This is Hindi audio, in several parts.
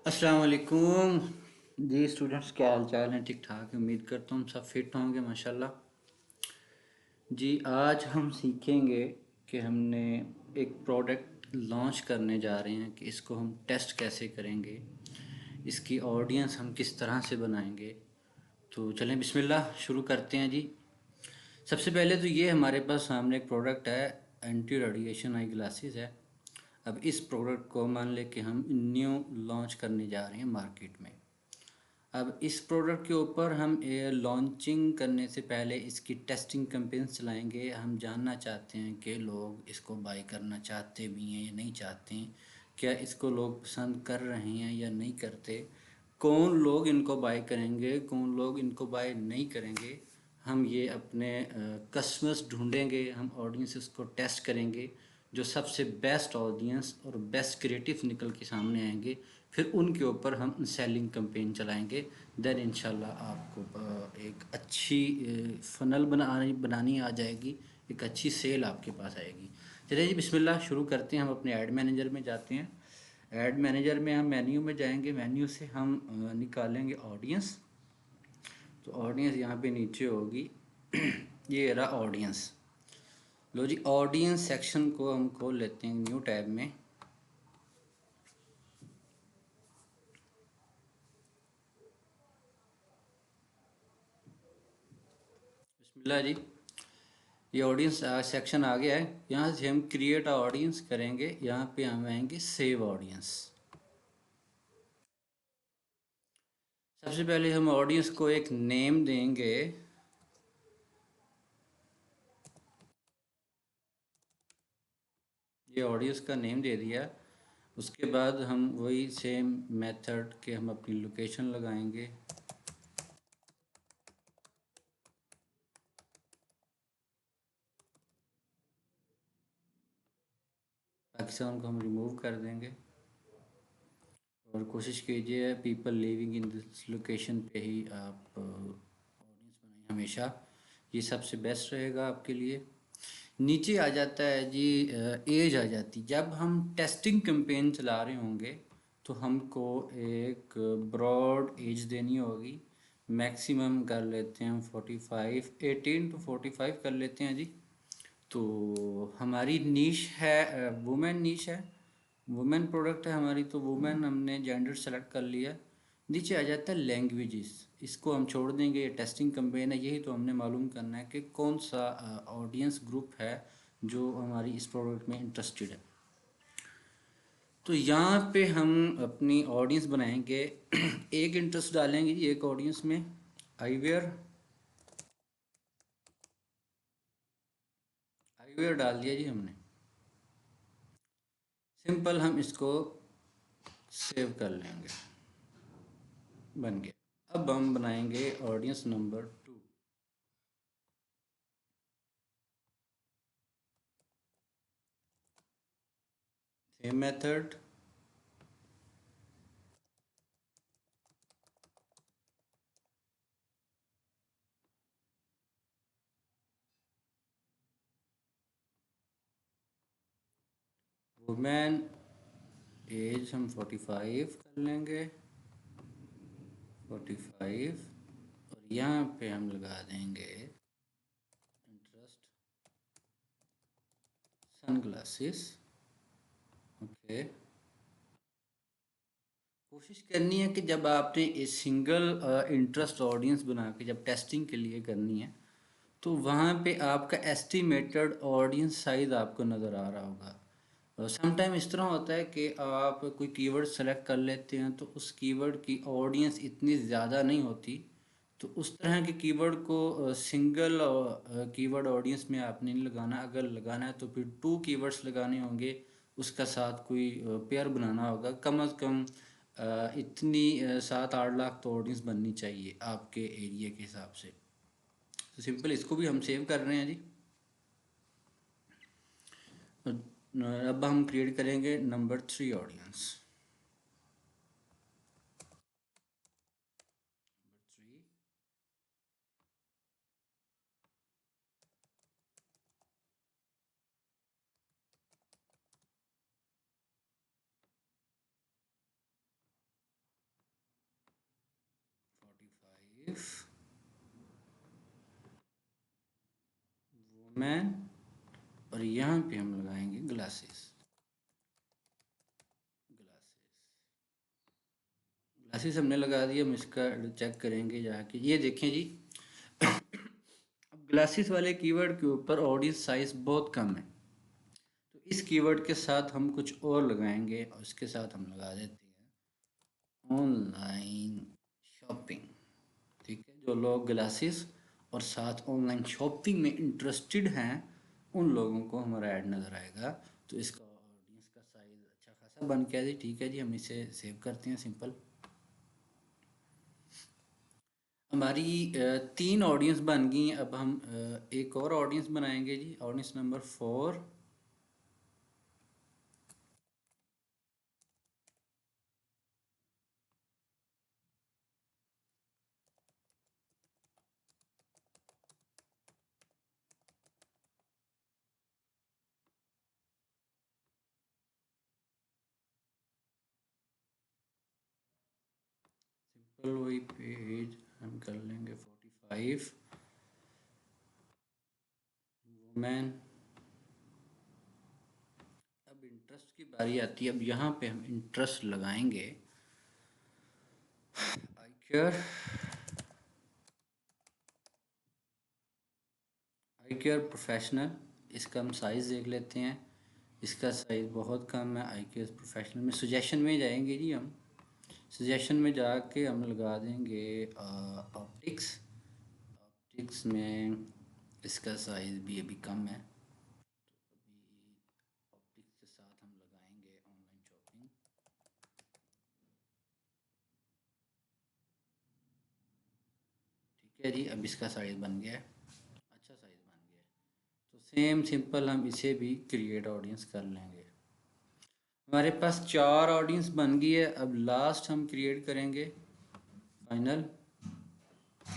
अस्सलाम वालेकुम जी स्टूडेंट्स, क्या हाल चाल है? ठीक ठाक, उम्मीद करता हूँ सब फिट होंगे माशाल्लाह। जी आज हम सीखेंगे कि हमने एक प्रोडक्ट लॉन्च करने जा रहे हैं कि इसको हम टेस्ट कैसे करेंगे, इसकी ऑडियंस हम किस तरह से बनाएंगे। तो चलें बिस्मिल्लाह शुरू करते हैं जी। सबसे पहले तो ये हमारे पास सामने एक प्रोडक्ट है, एंटी रेडिएशन आई ग्लासेस है। अब इस प्रोडक्ट को मान लें कि हम न्यू लॉन्च करने जा रहे हैं मार्केट में। अब इस प्रोडक्ट के ऊपर हम लॉन्चिंग करने से पहले इसकी टेस्टिंग कैंपेन्स चलाएंगे। हम जानना चाहते हैं कि लोग इसको बाय करना चाहते भी हैं या नहीं चाहते हैं, क्या इसको लोग पसंद कर रहे हैं या नहीं करते, कौन लोग इनको बाय करेंगे, कौन लोग इनको बाय नहीं करेंगे। हम ये अपने कस्टमर्स ढूंढेंगे, हम ऑडियंसेस को टेस्ट करेंगे। जो सबसे बेस्ट ऑडियंस और बेस्ट क्रिएटिव निकल के सामने आएंगे, फिर उनके ऊपर हम सेलिंग कैंपेन चलाएंगे। देन इंशाल्लाह आपको एक अच्छी फ़नल बनानी आ जाएगी, एक अच्छी सेल आपके पास आएगी। चलिए जी बिस्मिल्लाह शुरू करते हैं। हम अपने ऐड मैनेजर में जाते हैं। ऐड मैनेजर में हम मेन्यू में जाएंगे, मेन्यू से हम निकालेंगे ऑडियंस। तो ऑडियंस यहाँ पे नीचे होगी ये रहा ऑडियंस। लो जी, ऑडियंस सेक्शन को हम खोल लेते हैं न्यू टैब में। बिस्मिल्लाह जी, ये ऑडियंस सेक्शन आ गया है। यहाँ से हम क्रिएट ऑडियंस करेंगे, यहाँ पे हम आएंगे सेव ऑडियंस। सबसे पहले हम ऑडियंस को एक नेम देंगे। ये ऑडियंस का नेम दे दिया। उसके बाद हम वही सेम मेथड के हम अपनी लोकेशन लगाएंगे। पाकिस्तान को हम रिमूव कर देंगे और कोशिश कीजिए people living in this location पे ही आप ऑडियंस बनाइए हमेशा। ये सबसे बेस्ट रहेगा आपके लिए। नीचे आ जाता है जी, एज आ जाती। जब हम टेस्टिंग कैंपेन चला रहे होंगे तो हमको एक ब्रॉड एज देनी होगी। मैक्सिमम कर लेते हैं हम 45, 18 to 45 कर लेते हैं जी। तो हमारी नीश है, वुमेन नीश है, वुमेन प्रोडक्ट है हमारी, तो वुमेन हमने जेंडर सेलेक्ट कर लिया। नीचे आ जाता है लैंग्वेजेस, इसको हम छोड़ देंगे। ये टेस्टिंग कैंपेन है, यही तो हमने मालूम करना है कि कौन सा ऑडियंस ग्रुप है जो हमारी इस प्रोडक्ट में इंटरेस्टेड है। तो यहाँ पे हम अपनी ऑडियंस बनाएंगे एक इंटरेस्ट डालेंगे जी एक ऑडियंस में। आईवेयर, आईवेयर डाल दिया जी हमने। सिंपल हम इसको सेव कर लेंगे, बन गया। अब हम बनाएंगे audience number 2। Same method, women age हम 45 कर लेंगे, 45। और यहाँ पे हम लगा देंगे इंटरेस्ट सनग्लासेस। ओके, कोशिश करनी है कि जब आपने एक सिंगल इंटरेस्ट ऑडियंस बना के जब टेस्टिंग के लिए करनी है, तो वहाँ पे आपका एस्टिमेटेड ऑडियंस साइज़ आपको नज़र आ रहा होगा। समटाइम इस तरह होता है कि आप कोई कीवर्ड सेलेक्ट कर लेते हैं तो उस कीवर्ड की ऑडियंस इतनी ज़्यादा नहीं होती। तो उस तरह के कीवर्ड को सिंगल कीवर्ड ऑडियंस में आपने नहीं लगाना। अगर लगाना है तो फिर 2 कीवर्ड्स लगाने होंगे, उसका साथ कोई पेयर बनाना होगा। कम अज़ कम इतनी 7-8 लाख तो ऑडियंस बननी चाहिए आपके एरिया के हिसाब से। तो सिंपल इसको भी हम सेव कर रहे हैं जी। अब हम क्रिएट करेंगे नंबर 3 ऑडियंस। नंबर 3, वुमेन, और यहाँ पे हम लगाएंगे ग्लासेस। ग्लासेस हमने लगा दिया, हम इसका चेक करेंगे जाके। ये देखें जी, अब ग्लासेस वाले कीवर्ड के ऊपर ऑडियंस साइज बहुत कम है, तो इस कीवर्ड के साथ हम कुछ और लगाएंगे, और इसके साथ हम लगा देते हैं ऑनलाइन शॉपिंग। ठीक है, जो लोग ग्लासेस और साथ ऑनलाइन शॉपिंग में इंटरेस्टेड हैं, उन लोगों को हमारा ऐड नज़र आएगा। तो इसका ऑडियंस का साइज़ अच्छा खासा बन गया जी। ठीक है जी, हम इसे सेव करते हैं सिंपल। हमारी 3 ऑडियंस बन गई हैं। अब हम एक और ऑडियंस बनाएंगे जी, ऑडियंस नंबर 4। सिंपल वही पेज हम कर लेंगे 45। वुमेन। अब इंटरेस्ट की बारी आती है। अब यहाँ पे हम इंटरेस्ट लगाएंगे आई केयर। आई केयर प्रोफेशनल, इसका हम साइज़ देख लेते हैं। इसका साइज़ बहुत कम है। आई केयर प्रोफेशनल में सजेशन में जाएंगे जी हम। सजेशन में जाके हम लगा देंगे ऑप्टिक्स। ऑप्टिक्स में इसका साइज़ भी अभी कम है, तो अभी ऑप्टिक्स के साथ हम लगाएंगे ऑनलाइन शॉपिंग। ठीक है जी, अब इसका साइज़ बन गया है, अच्छा साइज़ बन गया है। तो सेम सिंपल हम इसे भी क्रिएट ऑडियंस कर लेंगे। हमारे पास 4 ऑडियंस बन गई है। अब लास्ट हम क्रिएट करेंगे फाइनल।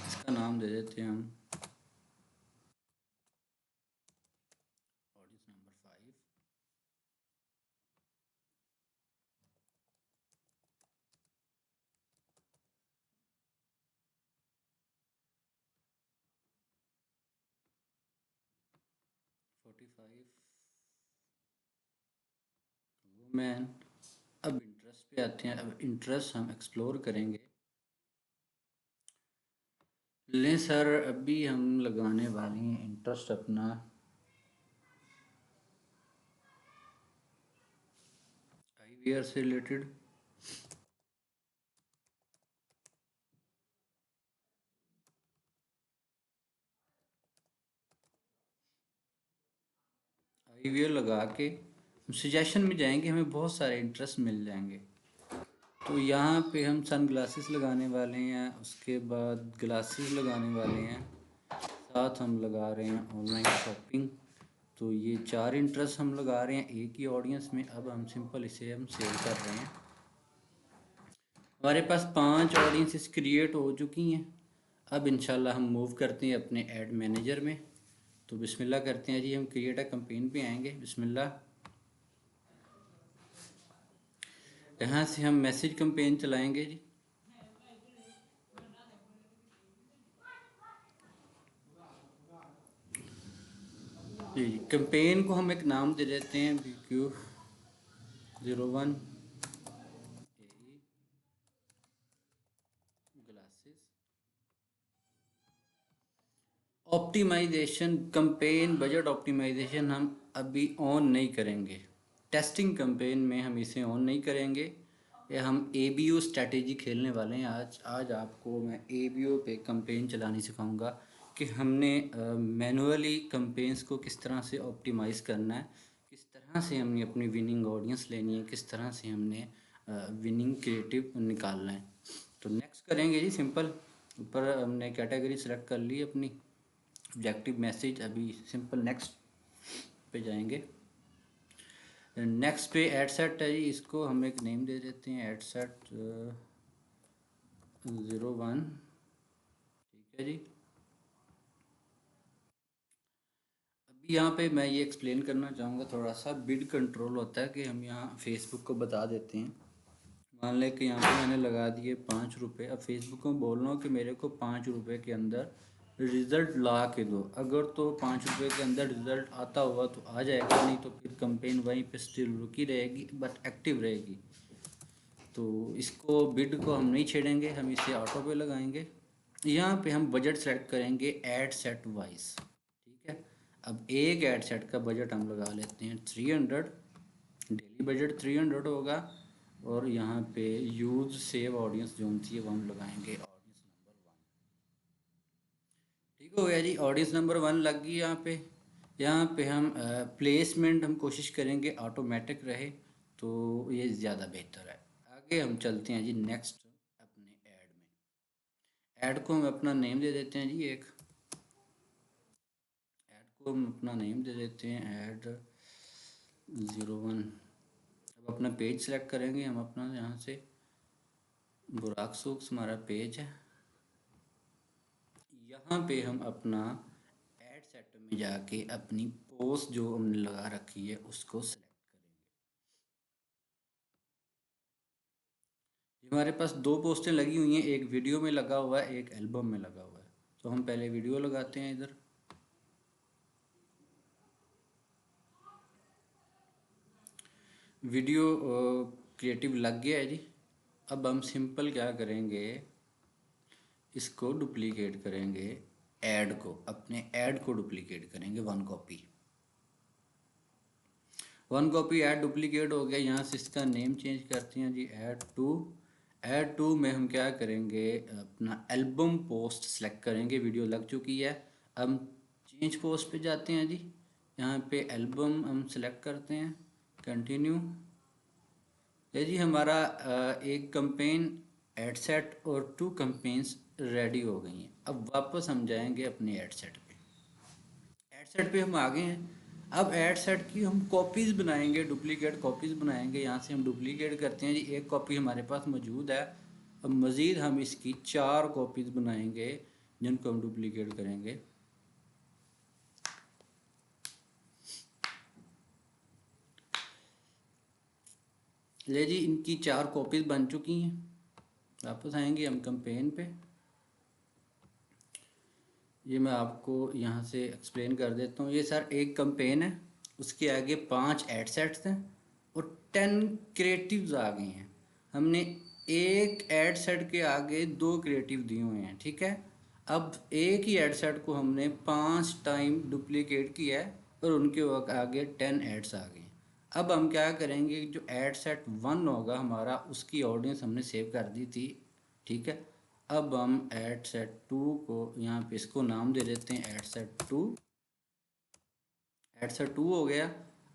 इसका नाम दे देते हैं हम audience number 5। Forty five women. अब इंटरेस्ट पे आते हैं। अब इंटरेस्ट हम एक्सप्लोर करेंगे। लें सर, अभी हम लगाने वाले हैं इंटरेस्ट अपना आईवीआर से रिलेटेड। आईवीआर लगा के सजेशन में जाएंगे, हमें बहुत सारे इंटरेस्ट मिल जाएंगे। तो यहाँ पे हम सन ग्लासेस लगाने वाले हैं, उसके बाद ग्लासेस लगाने वाले हैं, साथ हम लगा रहे हैं ऑनलाइन शॉपिंग। तो ये 4 इंटरेस्ट हम लगा रहे हैं एक ही ऑडियंस में। अब हम सिंपल इसे हम सेव कर रहे हैं। हमारे पास 5 ऑडियंसेस क्रिएट हो चुकी हैं। अब इंशाल्लाह हम मूव करते हैं अपने ऐड मैनेजर में। तो बिस्मिल्लाह करते हैं जी, हम क्रिएट अ कैंपेन पे आएंगे। बिस्मिल्लाह। यहाँ से हम मैसेज कैंपेन चलाएंगे जी। जी, कैंपेन को हम एक नाम दे देते हैं BQ01 AE glasses. Optimization campaign budget optimization हम अभी ऑन नहीं करेंगे। टेस्टिंग कैंपेन में हम इसे ऑन नहीं करेंगे। या हम ABO स्ट्रैटेजी खेलने वाले हैं। आज आपको मैं ABO पे कैंपेन चलानी सिखाऊंगा कि हमने मैनुअली कैंपेन्स को किस तरह से ऑप्टिमाइज़ करना है, किस तरह से हमने अपनी विनिंग ऑडियंस लेनी है, किस तरह से हमने विनिंग क्रिएटिव निकालना है। तो नेक्स्ट करेंगे जी सिंपल। ऊपर हमने कैटेगरी सेलेक्ट कर ली अपनी, ऑब्जेक्टिव मैसेज। अभी सिंपल नेक्स्ट पे जाएंगे। नेक्स्ट पे एड सेट है जी, इसको हम एक नेम दे देते हैं एड सेट 01। ठीक है जी। अभी यहाँ पे मैं ये एक्सप्लेन करना चाहूँगा थोड़ा सा। बिड कंट्रोल होता है कि हम यहाँ फेसबुक को बता देते हैं मान लें कि यहाँ पे मैंने लगा दिए 5 रुपये। अब फेसबुक को बोल रहा हूँ कि मेरे को 5 रुपये के अंदर रिज़ल्ट ला के दो। अगर तो 5 रुपये के अंदर रिज़ल्ट आता हुआ तो आ जाएगा, नहीं तो फिर कंपेन वहीं पे स्टिल रुकी रहेगी बट एक्टिव रहेगी। तो इसको बिड को हम नहीं छेड़ेंगे, हम इसे ऑटो पे लगाएंगे। यहाँ पे हम बजट सेलेक्ट करेंगे एड सेट वाइज, ठीक है। अब एक एड सेट का बजट हम लगा लेते हैं 300, डेली बजट 300 होगा। और यहाँ पे यूज सेव ऑडियंस जो थी वो हम लगाएंगे ऑडियंस नंबर 1। ठीक हो गया जी, ऑडियंस नंबर 1 लग गई यहाँ पे। यहाँ पे हम प्लेसमेंट हम कोशिश करेंगे ऑटोमेटिक रहे, तो ये ज़्यादा बेहतर है। आगे हम चलते हैं जी नेक्स्ट अपने ऐड में। ऐड को हम अपना नेम दे देते हैं जी, एक ऐड को हम अपना नेम दे देते हैं ऐड 01। अब अपना पेज सेलेक्ट करेंगे हम अपना, यहाँ से बुराक सूक्स हमारा पेज है। यहाँ पे हम अपना ऐड सेट में जाके अपनी पोस्ट जो हमने लगा रखी है उसको सेलेक्ट करेंगे। हमारे पास दो पोस्टें लगी हुई हैं, एक वीडियो में लगा हुआ है, एक एल्बम में लगा हुआ है। तो हम पहले वीडियो लगाते हैं इधर। वीडियो क्रिएटिव लग गया है जी। अब हम सिंपल क्या करेंगे, इसको डुप्लीकेट करेंगे, ऐड को, अपने ऐड को डुप्लीकेट करेंगे 1 कॉपी। 1 कॉपी ऐड डुप्लीकेट हो गया। यहाँ से इसका नेम चेंज करते हैं जी, ऐड टू में हम क्या करेंगे, अपना एल्बम पोस्ट सेलेक्ट करेंगे। वीडियो लग चुकी है। अब चेंज पोस्ट पे जाते हैं जी, यहाँ पे एल्बम हम सेलेक्ट करते हैं, कंटिन्यू। ये जी हमारा एक कंपेन एड सेट और 2 कंपेन्स रेडी हो गई हैं। अब वापस हम जाएंगे अपने एड सेट पे। एड सेट पे हम आ गए हैं। अब एड सेट की हम कॉपीज़ बनाएंगे, डुप्लीकेट कॉपीज़ बनाएंगे। यहाँ से हम डुप्लीकेट करते हैं जी, एक कॉपी हमारे पास मौजूद है। अब मज़ीद हम इसकी 4 कॉपीज़ बनाएंगे जिनको हम डुप्लीकेट करेंगे। ले जी, इनकी 4 कॉपीज़ बन चुकी हैं। वापस आएंगे हम कंपेन पे। ये मैं आपको यहाँ से एक्सप्लेन कर देता हूँ। ये सर एक कंपेन है, उसके आगे 5 एड सेट्स हैं और 10 क्रिएटिव्स आ गए हैं। हमने एक एड सेट के आगे 2 क्रिएटिव दिए हुए हैं, ठीक है। अब एक ही एड सेट को हमने 5 टाइम डुप्लीकेट किया है और उनके आगे 10 एड्स आ गए। अब हम क्या करेंगे, जो एड सेट 1 होगा हमारा, उसकी ऑडियंस हमने सेव कर दी थी, ठीक है। अब हम एड सेट 2 को यहाँ पे इसको नाम दे देते हैं एड सेट 2। एड सेट 2 हो गया।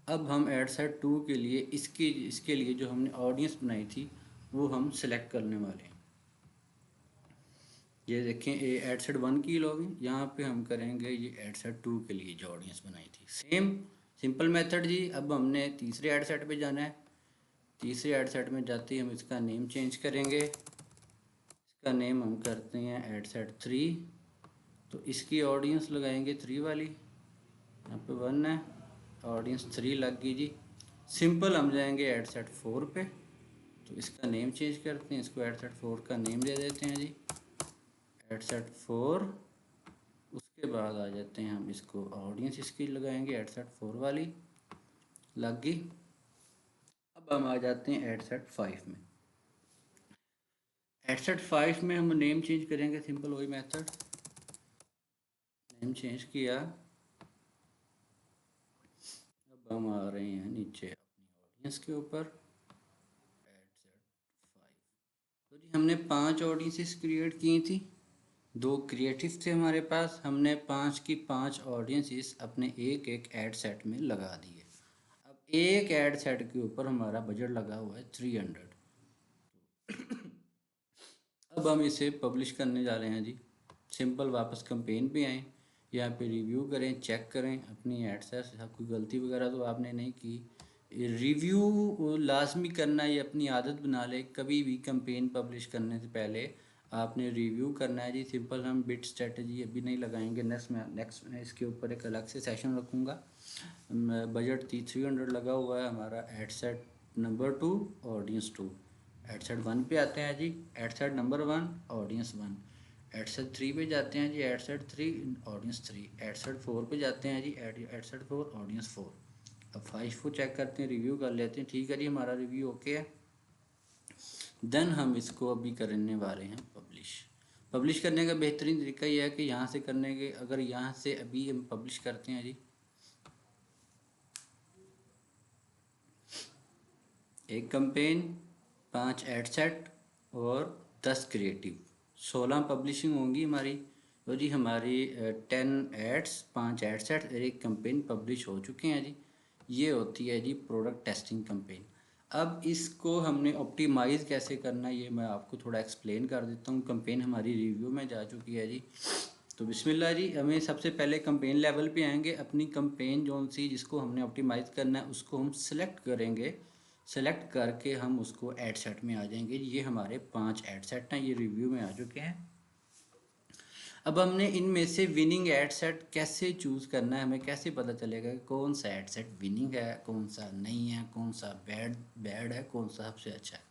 अब हम एड सेट 2 के लिए इसके लिए जो हमने ऑडियंस बनाई थी वो हम सेलेक्ट करने वाले हैं। ये देखें, ये एड सेट 1 की लॉगिन, यहाँ पे हम करेंगे ये एड सेट 2 के लिए जो ऑडियंस बनाई थी। सेम सिंपल मेथड जी। अब हमने तीसरे एड सेट पे जाना है। तीसरे एड सेट में जाते ही हम इसका नेम चेंज करेंगे। इसका नेम हम करते हैं एड सेट 3। तो इसकी ऑडियंस लगाएंगे 3 वाली। यहाँ पे 1 है, ऑडियंस 3 लग गई जी। सिंपल हम जाएंगे एड सेट 4 पे। तो इसका नेम चेंज करते हैं, इसको एड सेट 4 का नेम दे देते हैं जी, एड सेट 4। उसके बाद आ जाते हैं हम इसको ऑडियंस इसकी लगाएंगे एड सेट 4 वाली, लग गई। अब हम आ जाते हैं एड सेट 5 में। एड सेट 5 में हम नेम चेंज करेंगे, सिंपल वही मेथड, नेम चेंज किया। अब हम आ रहे हैं नीचे अपनी ऑडियंस के ऊपर, एड सेट 5। तो जी हमने 5 ऑडियंसेस क्रिएट की थी, 2 क्रिएटिव थे हमारे पास। हमने 5 की 5 ऑडियंसेस अपने एक एक एड सेट में लगा दिए। अब एक एड सेट के ऊपर हमारा बजट लगा हुआ है 300। अब हम इसे पब्लिश करने जा रहे हैं जी। सिंपल वापस कंपेन पे आएँ, यहाँ पे रिव्यू करें, चेक करें अपनी एड्स है, कोई गलती वगैरह तो आपने नहीं की। रिव्यू लाजमी करना, ये अपनी आदत बना ले, कभी भी कंपेन पब्लिश करने से पहले आपने रिव्यू करना है जी। सिंपल हम बिट स्ट्रेटजी अभी नहीं लगाएंगे, नेक्स्ट में इसके ऊपर एक अलग से सेशन रखूँगा। बजट 300 लगा हुआ है हमारा ad set number 2 audience 2। Ad set 1 पे आते हैं जी, ad set number 1 audience 1। Ad set 3 पे जाते हैं जी, ad set 3 audience 3। Ad set 4 पे जाते हैं जी, एड सेट 4 ऑडियंस 4। अब 5 को चेक करते हैं, रिव्यू कर लेते हैं। ठीक है जी, हमारा रिव्यू ओके है। देन हम इसको अभी करने वाले हैं पब्लिश। पब्लिश करने का बेहतरीन तरीका यह है कि यहाँ से करने के, अगर यहाँ से अभी हम पब्लिश करते हैं जी, एक कैंपेन, 5 एड सेट और 10 क्रिएटिव, 16 पब्लिशिंग होंगी हमारी। तो जी हमारी 10 एड्स, 5 एड सेट और एक कैंपेन पब्लिश हो चुके हैं जी। ये होती है जी प्रोडक्ट टेस्टिंग कैंपेन। अब इसको हमने ऑप्टिमाइज़ कैसे करना है ये मैं आपको थोड़ा एक्सप्लेन कर देता हूँ। कैंपेन हमारी रिव्यू में जा चुकी है जी। तो बिस्मिल्लाह जी, हमें सबसे पहले कैंपेन लेवल पे आएंगे। अपनी कैंपेन जो सी जिसको हमने ऑप्टिमाइज़ करना है उसको हम सिलेक्ट करेंगे। सेलेक्ट करके हम उसको एड सेट में आ जाएंगे। ये हमारे 5 एड सेट हैं, ये रिव्यू में आ चुके हैं। अब हमने इनमें से विनिंग एड सेट कैसे चूज़ करना है, हमें कैसे पता चलेगा कि कौन सा एड सेट विनिंग है, कौन सा नहीं है, कौन सा बैड है, कौन सा सबसे अच्छा है।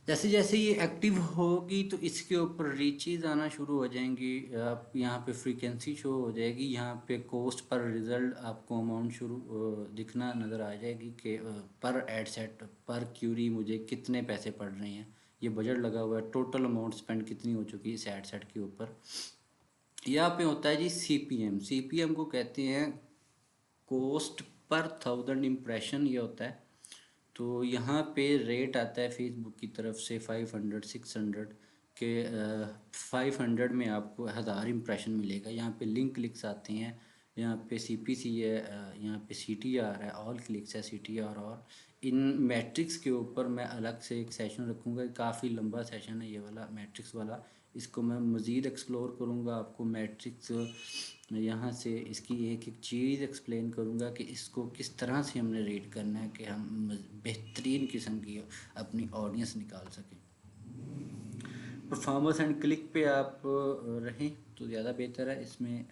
जैसे जैसे ये एक्टिव होगी तो इसके ऊपर रीचेज आना शुरू हो जाएंगी। आप यहाँ पे फ्रीक्वेंसी शो हो जाएगी, यहाँ पे कॉस्ट पर रिज़ल्ट आपको अमाउंट शुरू दिखना नज़र आ जाएगी कि पर एड सेट पर क्यूरी मुझे कितने पैसे पड़ रहे हैं। ये बजट लगा हुआ है, टोटल अमाउंट स्पेंड कितनी हो चुकी है इस एड सेट के ऊपर। यहाँ पे होता है जी CPM। CPM को कहते हैं कॉस्ट पर 1000 इम्प्रेशन, ये होता है। तो यहाँ पे रेट आता है फेसबुक की तरफ से 500 600 के 500 में आपको 1000 इम्प्रेशन मिलेगा। यहाँ पे लिंक क्लिक्स आते हैं, यहाँ पे CPC है, यहाँ पे CTR है, ऑल क्लिक्स है, CTR। और इन मैट्रिक्स के ऊपर मैं अलग से एक सेशन रखूँगा। काफ़ी लंबा सेशन है ये वाला मैट्रिक्स वाला, इसको मैं मज़ीद एक्सप्लोर करूँगा। आपको मैट्रिक्स यहाँ से इसकी एक एक चीज़ एक्सप्लेन करूँगा कि इसको किस तरह से हमने रीड करना है कि हम बेहतरीन किस्म की अपनी ऑडियंस निकाल सकें। परफॉर्मेंस एंड क्लिक पे आप रहें तो ज़्यादा बेहतर है। इसमें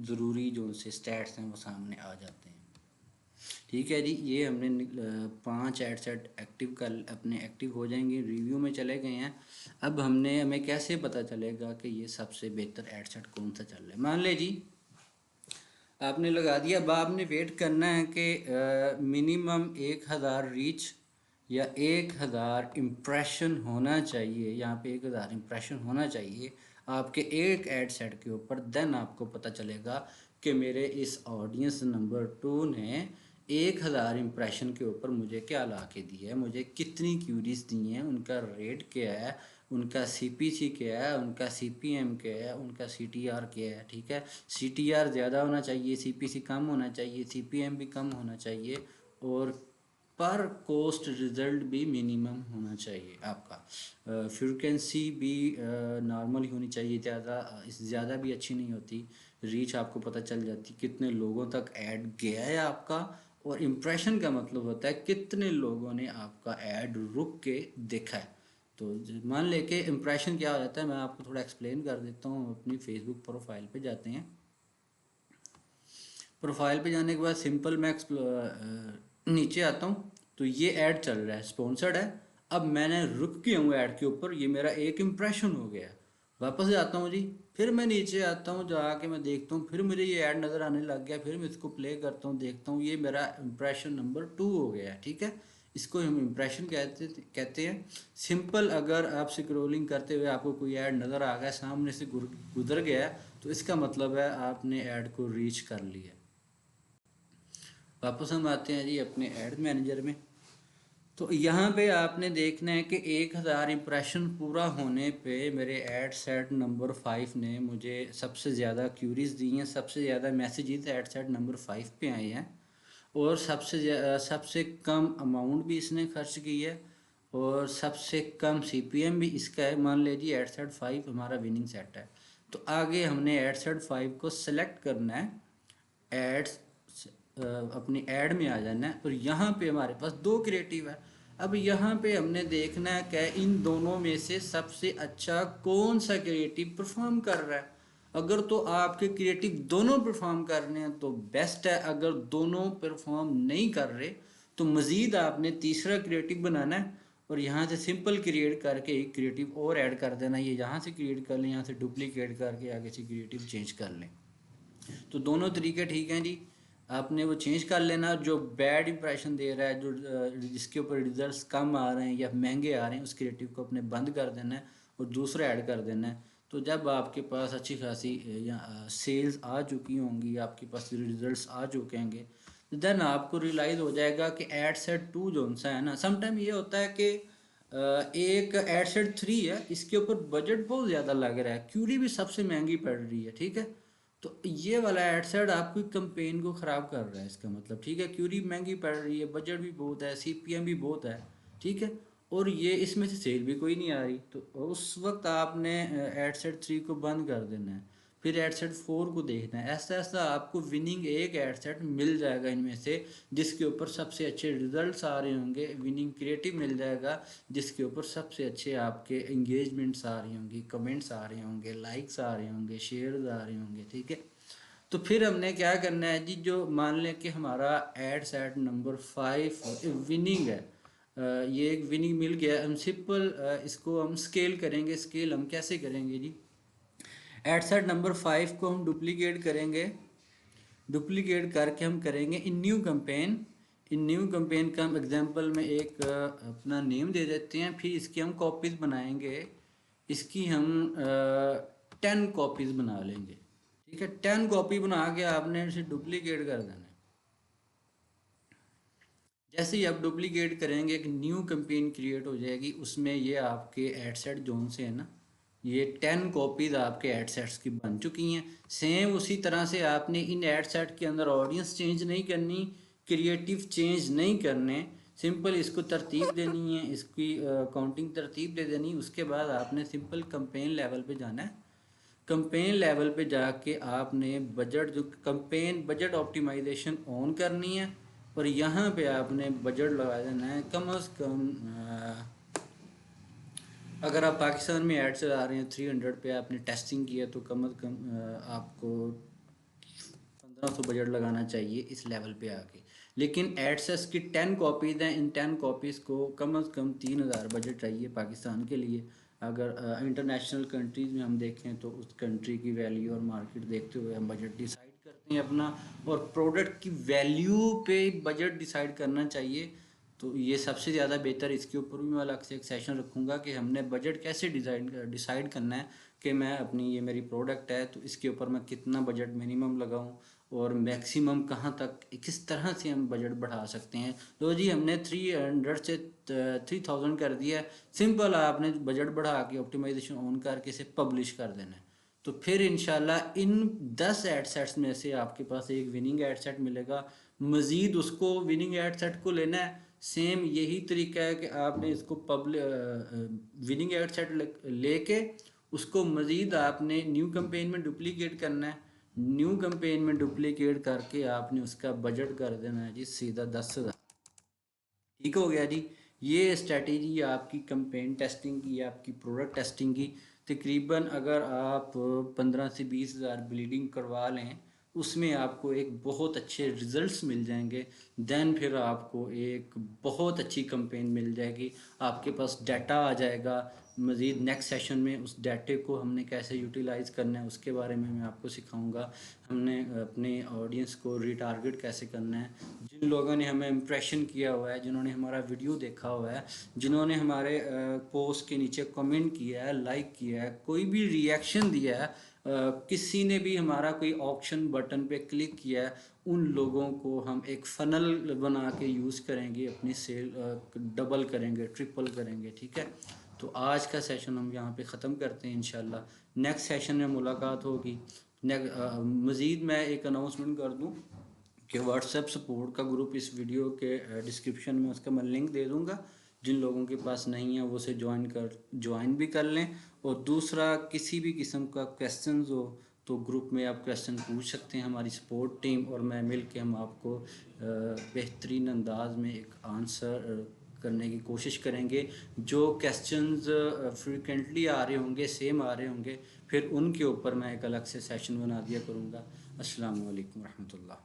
ज़रूरी जो से स्टैट्स हैं वो सामने आ जाते हैं। ठीक है जी, ये हमने 5 एड सेट एक्टिव कर अपने एक्टिव हो जाएंगे, रिव्यू में चले गए हैं। अब हमें कैसे पता चलेगा कि ये सबसे बेहतर एड सेट कौन सा चल रहा है। मान ले जी आपने लगा दिया, अब आपने वेट करना है कि मिनिमम 1000 रीच या 1000 इम्प्रेशन होना चाहिए। यहाँ पे 1000 इम्प्रेशन होना चाहिए आपके एक एड सेट के ऊपर। देन आपको पता चलेगा कि मेरे इस ऑडियंस नंबर 2 ने 1000 इम्प्रेशन के ऊपर मुझे क्या ला के दिया है, मुझे कितनी क्यूरीज दी हैं, उनका रेट क्या है, उनका CPC क्या है, उनका CPM क्या है, उनका CTR क्या है। ठीक है, CTR ज़्यादा होना चाहिए, CPC कम होना चाहिए, CPM भी कम होना चाहिए, और पर कॉस्ट रिज़ल्ट भी मिनिमम होना चाहिए आपका। फ्रीक्वेंसी भी नॉर्मल ही होनी चाहिए, ज़्यादा भी अच्छी नहीं होती। रीच आपको पता चल जाती कितने लोगों तक ऐड गया है आपका। और इम्प्रेशन का मतलब होता है कितने लोगों ने आपका ऐड रुक के देखा है। तो मान ले के इम्प्रेशन क्या हो जाता है, मैं आपको थोड़ा एक्सप्लेन कर देता हूँ। अपनी फेसबुक प्रोफाइल पे जाते हैं। प्रोफाइल पे जाने के बाद सिंपल मैं नीचे आता हूँ तो ये ऐड चल रहा है, स्पॉन्सर्ड है। अब मैंने रुक के हूँ ऐड के ऊपर, ये मेरा एक इम्प्रेशन हो गया। वापस जाता हूँ जी, फिर मैं नीचे आता हूँ, जाके मैं देखता हूँ, फिर मुझे ये ऐड नज़र आने लग गया। फिर मैं इसको प्ले करता हूँ, देखता हूँ, ये मेरा इम्प्रेशन नंबर 2 हो गया। ठीक है, इसको हम इम्प्रेशन कहते हैं। सिंपल अगर आप स्क्रॉलिंग करते हुए आपको कोई ऐड नज़र आ गया, सामने से गुजर गया, तो इसका मतलब है आपने ऐड को रीच कर लिया। वापस हम आते हैं जी अपने एड मैनेजर में। तो यहाँ पे आपने देखना है कि 1000 इम्प्रेशन पूरा होने पे मेरे एड सेट नंबर 5 ने मुझे सबसे ज़्यादा क्यूरीज दी हैं, सबसे ज़्यादा मैसेजेस एड सेट नंबर 5 पे आए हैं, और सबसे कम अमाउंट भी इसने खर्च की है, और सबसे कम CPM भी इसका है। मान लीजिए एड सेट 5 हमारा विनिंग सेट है। तो आगे हमने एड सेट 5 को सिलेक्ट करना है, एड्स अपनी ऐड में आ जाना है, और यहाँ पे हमारे पास 2 क्रिएटिव है। अब यहाँ पे हमने देखना है कि इन दोनों में से सबसे अच्छा कौन सा क्रिएटिव परफॉर्म कर रहा है। अगर तो आपके क्रिएटिव दोनों परफॉर्म कर रहे हैं तो बेस्ट है। अगर दोनों परफॉर्म नहीं कर रहे तो मज़ीद आपने तीसरा क्रिएटिव बनाना है, और यहाँ से सिंपल क्रिएट करके एक क्रिएटिव और ऐड कर देना। ये यहाँ से क्रिएट कर लें, यहाँ से डुप्लीकेट करके आगे से क्रिएटिव चेंज कर लें। तो दोनों तरीके ठीक हैं जी। आपने वो चेंज कर लेना। जो बैड इंप्रेशन दे रहा है, जो जिसके ऊपर रिजल्ट्स कम आ रहे हैं या महंगे आ रहे हैं, उस क्रिएटिव को अपने बंद कर देना है और दूसरा ऐड कर देना है। तो जब आपके पास अच्छी खासी या सेल्स आ चुकी होंगी, आपके पास रिजल्ट्स आ चुके होंगे, देन आपको रियलाइज़ हो जाएगा कि एड सेट 2 जो सा है ना, समटाइम ये होता है कि एक एड सेट 3 है, इसके ऊपर बजट बहुत ज़्यादा लग रहा है, क्यूरी भी सबसे महंगी पड़ रही है, ठीक है। तो ये वाला एड सेट आपकी कंपेन को ख़राब कर रहा है, इसका मतलब, ठीक है। क्यूरी महंगी पड़ रही है, बजट भी बहुत है, सीपीएम भी बहुत है, ठीक है, और ये इसमें से सेल भी कोई नहीं आ रही। तो उस वक्त आपने एड सेट 3 को बंद कर देना है, फिर एड सेट 4 को देखना है। ऐसा ऐसा आपको विनिंग एक एड सेट मिल जाएगा इनमें से, जिसके ऊपर सबसे अच्छे रिजल्ट्स आ रहे होंगे। विनिंग क्रिएटिव मिल जाएगा जिसके ऊपर सबसे अच्छे आपके इंगेजमेंट्स आ रही होंगी, कमेंट्स आ रहे होंगे, लाइक्स आ रहे होंगे, शेयर्स आ रहे होंगे, ठीक है। तो फिर हमने क्या करना है जी, जो मान लें कि हमारा एड सेट नंबर 5 विनिंग है, ये एक विनिंग मिल गया, हम सिंपल इसको हम स्केल करेंगे। स्केल हम कैसे करेंगे जी, एड सेट नंबर 5 को हम डुप्लीकेट करेंगे। डुप्लीकेट करके हम करेंगे इन न्यू कैंपेन। इन न्यू कैंपेन का हम एग्जांपल में एक अपना नेम दे देते हैं, फिर इसकी हम कॉपीज़ बनाएंगे। इसकी हम 10 कॉपीज़ बना लेंगे, ठीक है। 10 कॉपी बना के आपने इसे डुप्लीकेट कर देना है। जैसे ही आप डुप्लीकेट करेंगे, एक न्यू कैंपेन क्रिएट हो जाएगी, उसमें ये आपके एडसेट जोन से है ना, ये 10 कॉपीज़ आपके एडसेट्स की बन चुकी हैं। सेम उसी तरह से आपने इन एडसेट के अंदर ऑडियंस चेंज नहीं करनी, क्रिएटिव चेंज नहीं करने, सिंपल इसको तरतीब देनी है, इसकी काउंटिंग तरतीब दे देनी। उसके बाद आपने सिंपल कैंपेन लेवल पे जाना है। कैंपेन लेवल पे जाके आपने बजट, जो कैंपेन बजट ऑप्टिमाइजेशन ऑन करनी है, और यहाँ पे आपने बजट लगा देना है कम अज़ कम अगर आप पाकिस्तान में ऐड चला रहे हैं 300 पे आपने टेस्टिंग किया, तो कम अज़ कम आपको 1500 बजट लगाना चाहिए इस लेवल पे आके। लेकिन एडसेस की 10 कॉपीज़ हैं, इन 10 कॉपीज़ को कम अज़ कम 3000 बजट चाहिए पाकिस्तान के लिए। अगर इंटरनेशनल कंट्रीज़ में हम देखें तो उस कंट्री की वैल्यू और मार्केट देखते हुए हम बजट डिसाइड करते हैं अपना, और प्रोडक्ट की वैल्यू पे बजट डिसाइड करना चाहिए। तो ये सबसे ज़्यादा बेहतर, इसके ऊपर भी मैं अलग से एक सेशन रखूँगा कि हमने बजट कैसे डिसाइड करना है, कि मैं अपनी, ये मेरी प्रोडक्ट है तो इसके ऊपर मैं कितना बजट मिनिमम लगाऊं और मैक्सिमम कहाँ तक, किस तरह से हम बजट बढ़ा सकते हैं। तो जी हमने 300 से 3000 कर दिया है। सिंपल आपने बजट बढ़ा के ऑप्टिमाइजेशन ऑन करके इसे पब्लिश कर देना है। तो फिर इंशाल्लाह इन 10 एड सेट्स में से आपके पास एक विनिंग एड सेट मिलेगा। मज़ीद उसको विनिंग एड सेट को लेना है, सेम यही तरीका है कि आपने इसको विनिंग एड सेट लेके उसको मज़ीद आपने न्यू कैंपेन में डुप्लीकेट करना है। न्यू कैंपेन में डुप्लीकेट करके आपने उसका बजट कर देना है जी सीधा 10,000। ठीक हो गया जी। ये स्ट्रेटेजी आपकी कैंपेन टेस्टिंग की, आपकी प्रोडक्ट टेस्टिंग की। तकरीबन अगर आप 15 से 20,000 ब्लीडिंग करवा लें, उसमें आपको एक बहुत अच्छे रिजल्ट्स मिल जाएंगे। देन फिर आपको एक बहुत अच्छी कैंपेन मिल जाएगी, आपके पास डाटा आ जाएगा। मज़ीद नेक्स्ट सेशन में उस डाटे को हमने कैसे यूटिलाइज़ करना है उसके बारे में मैं आपको सिखाऊंगा। हमने अपने ऑडियंस को रिटारगेट कैसे करना है। जिन लोगों ने हमें इम्प्रेशन किया हुआ है, जिन्होंने हमारा वीडियो देखा हुआ है, जिन्होंने हमारे पोस्ट के नीचे कमेंट किया है, लाइक किया है, कोई भी रिएक्शन दिया है, किसी ने भी हमारा कोई ऑप्शन बटन पे क्लिक किया है, उन लोगों को हम एक फ़नल बना के यूज़ करेंगे, अपनी सेल डबल करेंगे, ट्रिपल करेंगे, ठीक है। तो आज का सेशन हम यहाँ पे ख़त्म करते हैं। इंशाल्लाह नेक्स्ट सेशन में मुलाकात होगी। मज़ीद मैं एक अनाउंसमेंट कर दूँ कि व्हाट्सएप सपोर्ट का ग्रुप इस वीडियो के डिस्क्रिप्शन में उसका मैं लिंक दे दूँगा। जिन लोगों के पास नहीं है वो उसे ज्वाइन भी कर लें। और दूसरा, किसी भी किस्म का क्वेश्चंस हो तो ग्रुप में आप क्वेश्चन पूछ सकते हैं। हमारी सपोर्ट टीम और मैं मिल के हम आपको बेहतरीन अंदाज में एक आंसर करने की कोशिश करेंगे। जो क्वेश्चंस फ्रिक्वेंटली आ रहे होंगे, सेम आ रहे होंगे, फिर उनके ऊपर मैं एक अलग से सेशन बना दिया करूँगा। अस्सलाम वालेकुम रहमतुल्लाह।